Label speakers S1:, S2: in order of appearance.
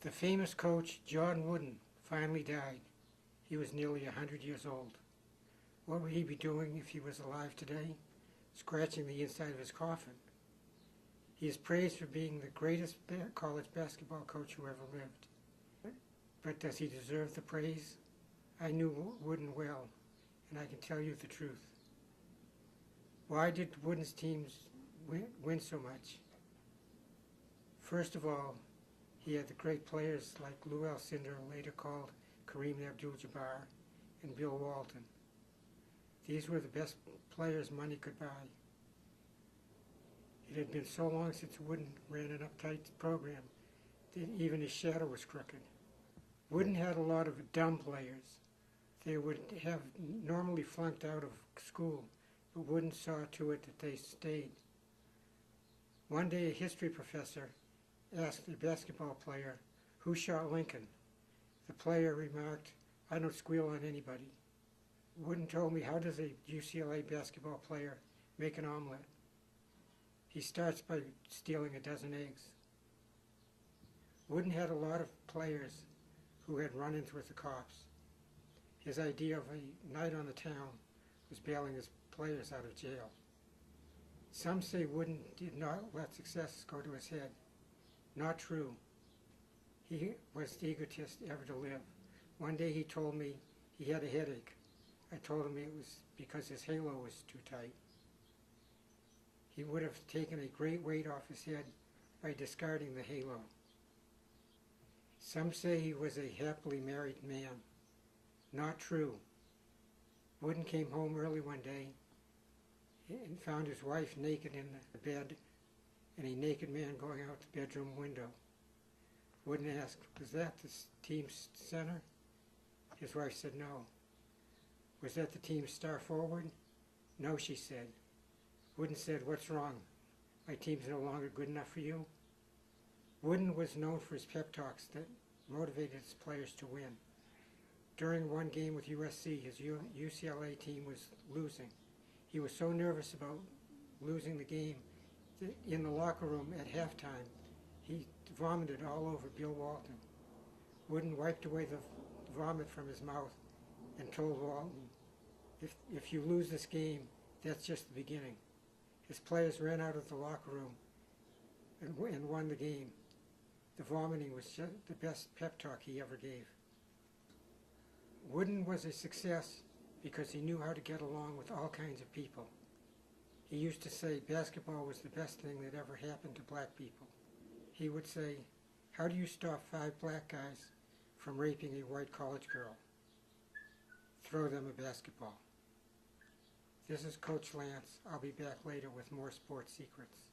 S1: The famous coach John Wooden finally died. He was nearly 100 years old. What would he be doing if he was alive today? Scratching the inside of his coffin. He is praised for being the greatest college basketball coach who ever lived. But does he deserve the praise? I knew Wooden well, and I can tell you the truth. Why did Wooden's teams win so much? First of all, he had the great players like Lou Alcindor, later called Kareem Abdul-Jabbar, and Bill Walton. These were the best players money could buy. It had been so long since Wooden ran an uptight program that even his shadow was crooked. Wooden had a lot of dumb players. They would have normally flunked out of school, but Wooden saw to it that they stayed. One day a history professor asked a basketball player, "Who shot Lincoln?" The player remarked, "I don't squeal on anybody." Wooden told me, "How does a UCLA basketball player make an omelet?" He starts by stealing a dozen eggs. Wooden had a lot of players who had run-ins with the cops. His idea of a night on the town was bailing his players out of jail. Some say Wooden did not let success go to his head. Not true. He was the egotist ever to live. One day he told me he had a headache. I told him it was because his halo was too tight. He would have taken a great weight off his head by discarding the halo. Some say he was a happily married man. Not true. Wooden came home early one day and found his wife naked in the bed and a naked man going out the bedroom window. Wooden asked, "Was that the team's center?" His wife said no. "Was that the team's star forward?" "No," she said. Wooden said, "What's wrong? My team's no longer good enough for you?" Wooden was known for his pep talks that motivated his players to win. During one game with USC, his UCLA team was losing. He was so nervous about losing the game that in the locker room at halftime, he vomited all over Bill Walton. Wooden wiped away the vomit from his mouth and told Walton, if you lose this game, that's just the beginning." His players ran out of the locker room and won the game. The vomiting was just the best pep talk he ever gave. Wooden was a success because he knew how to get along with all kinds of people. He used to say basketball was the best thing that ever happened to black people. He would say, "How do you stop 5 black guys from raping a white college girl?" Throw them a basketball. This is Coach Lance. I'll be back later with more sports secrets.